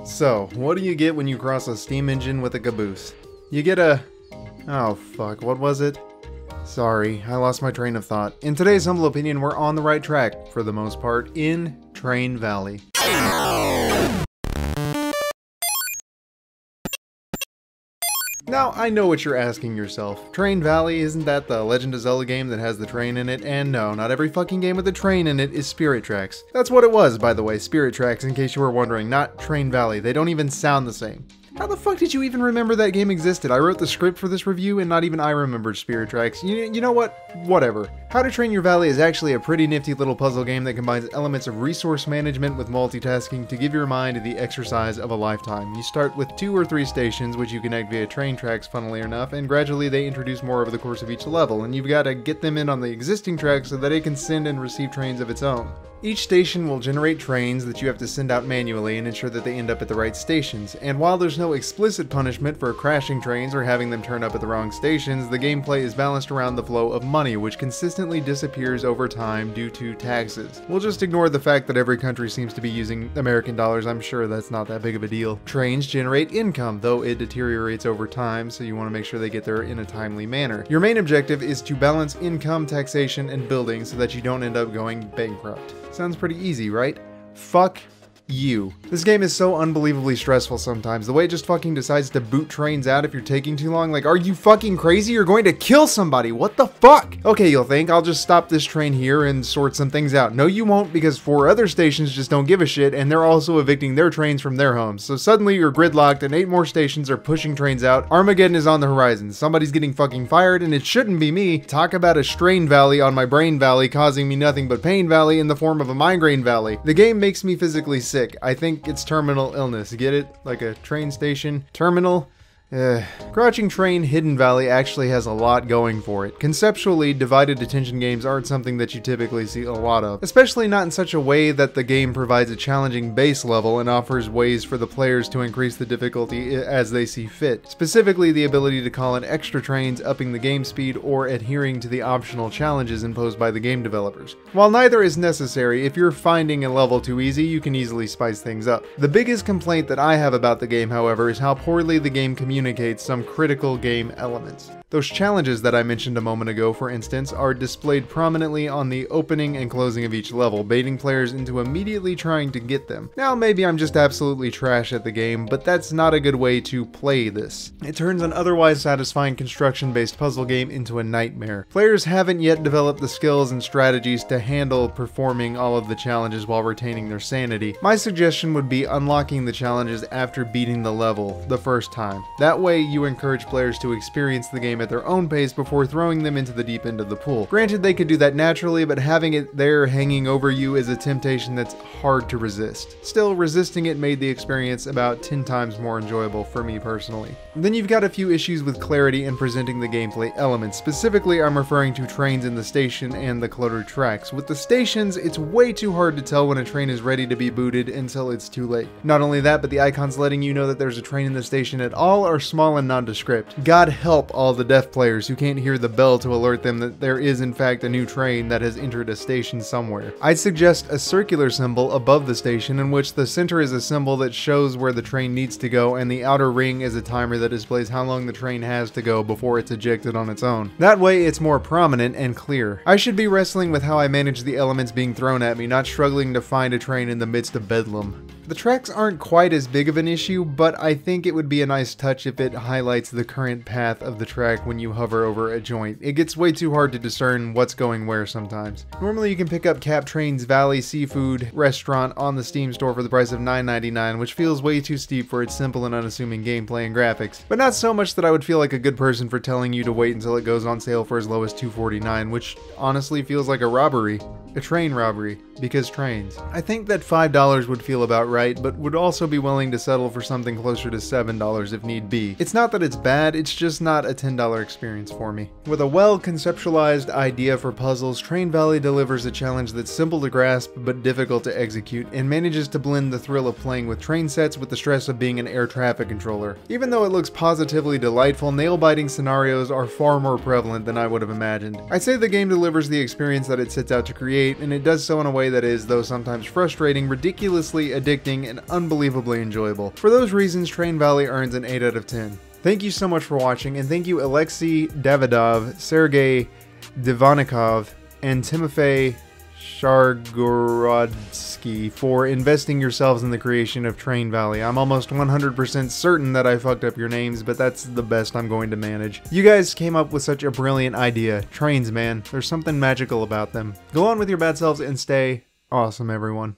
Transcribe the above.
So, what do you get when you cross a steam engine with a caboose? You get a... Oh fuck, what was it? Sorry, I lost my train of thought. In today's humble opinion, we're on the right track, for the most part, in Train Valley. Now, I know what you're asking yourself. Train Valley, isn't that the Legend of Zelda game that has the train in it? And no, not every fucking game with a train in it is Spirit Tracks. That's what it was, by the way, Spirit Tracks, in case you were wondering, not Train Valley. They don't even sound the same. How the fuck did you even remember that game existed? I wrote the script for this review and not even I remembered Spirit Tracks. You know what? Whatever. How to Train Your Valley is actually a pretty nifty little puzzle game that combines elements of resource management with multitasking to give your mind the exercise of a lifetime. You start with 2 or 3 stations, which you connect via train tracks, funnily enough, and gradually they introduce more over the course of each level, and you've got to get them in on the existing tracks so that it can send and receive trains of its own. Each station will generate trains that you have to send out manually and ensure that they end up at the right stations, and while there's no explicit punishment for crashing trains or having them turn up at the wrong stations, the gameplay is balanced around the flow of money, which consistently disappears over time due to taxes. We'll just ignore the fact that every country seems to be using American dollars. I'm sure that's not that big of a deal. Trains generate income, though it deteriorates over time, so you want to make sure they get there in a timely manner. Your main objective is to balance income, taxation, and building so that you don't end up going bankrupt. Sounds pretty easy, right? Fuck you. This game is so unbelievably stressful sometimes. The way it just fucking decides to boot trains out if you're taking too long. Like, are you fucking crazy? You're going to kill somebody. What the fuck? Okay, you'll think, I'll just stop this train here and sort some things out. No, you won't, because 4 other stations just don't give a shit, and they're also evicting their trains from their homes. So suddenly you're gridlocked, and 8 more stations are pushing trains out. Armageddon is on the horizon. Somebody's getting fucking fired, and it shouldn't be me. Talk about a strain valley on my brain valley, causing me nothing but pain valley in the form of a migraine valley. The game makes me physically sick. I think it's terminal illness. Get it? Like a train station. Terminal? Crouching Train Hidden Valley actually has a lot going for it. Conceptually, divided attention games aren't something that you typically see a lot of, especially not in such a way that the game provides a challenging base level and offers ways for the players to increase the difficulty as they see fit. Specifically, the ability to call in extra trains, upping the game speed, or adhering to the optional challenges imposed by the game developers. While neither is necessary, if you're finding a level too easy, you can easily spice things up. The biggest complaint that I have about the game, however, is how poorly the game communicates some critical game elements. Those challenges that I mentioned a moment ago, for instance, are displayed prominently on the opening and closing of each level, baiting players into immediately trying to get them. Now, maybe I'm just absolutely trash at the game, but that's not a good way to play this. It turns an otherwise satisfying construction-based puzzle game into a nightmare. Players haven't yet developed the skills and strategies to handle performing all of the challenges while retaining their sanity. My suggestion would be unlocking the challenges after beating the level the first time. That way, you encourage players to experience the game at their own pace before throwing them into the deep end of the pool. Granted, they could do that naturally, but having it there hanging over you is a temptation that's hard to resist. Still, resisting it made the experience about 10 times more enjoyable for me personally. Then you've got a few issues with clarity and presenting the gameplay elements. Specifically, I'm referring to trains in the station and the cluttered tracks. With the stations, it's way too hard to tell when a train is ready to be booted until it's too late. Not only that, but the icons letting you know that there's a train in the station at all are small and nondescript. God help all the deaf players who can't hear the bell to alert them that there is in fact a new train that has entered a station somewhere. I'd suggest a circular symbol above the station in which the center is a symbol that shows where the train needs to go and the outer ring is a timer that displays how long the train has to go before it's ejected on its own. That way it's more prominent and clear. I should be wrestling with how I manage the elements being thrown at me, not struggling to find a train in the midst of bedlam. The tracks aren't quite as big of an issue, but I think it would be a nice touch if it highlights the current path of the track when you hover over a joint. It gets way too hard to discern what's going where sometimes. Normally you can pick up Cap Train's Valley Seafood Restaurant on the Steam store for the price of $9.99, which feels way too steep for its simple and unassuming gameplay and graphics. But not so much that I would feel like a good person for telling you to wait until it goes on sale for as low as $2.49, which honestly feels like a robbery. A train robbery, because trains. I think that $5 would feel about right, but would also be willing to settle for something closer to $7 if need be. It's not that it's bad, it's just not a $10 experience for me. With a well-conceptualized idea for puzzles, Train Valley delivers a challenge that's simple to grasp but difficult to execute, and manages to blend the thrill of playing with train sets with the stress of being an air traffic controller. Even though it looks positively delightful, nail-biting scenarios are far more prevalent than I would have imagined. I'd say the game delivers the experience that it sets out to create, appreciate, and it does so in a way that is, though sometimes frustrating, ridiculously addicting, and unbelievably enjoyable. For those reasons, Train Valley earns an 8 out of 10. Thank you so much for watching, and thank you Alexey Davydov, Sergey Dvoynikov, and Timofey Shargorodskiy for investing yourselves in the creation of Train Valley. I'm almost 100% certain that I fucked up your names, but that's the best I'm going to manage. You guys came up with such a brilliant idea. Trains, man. There's something magical about them. Go on with your bad selves and stay awesome, everyone.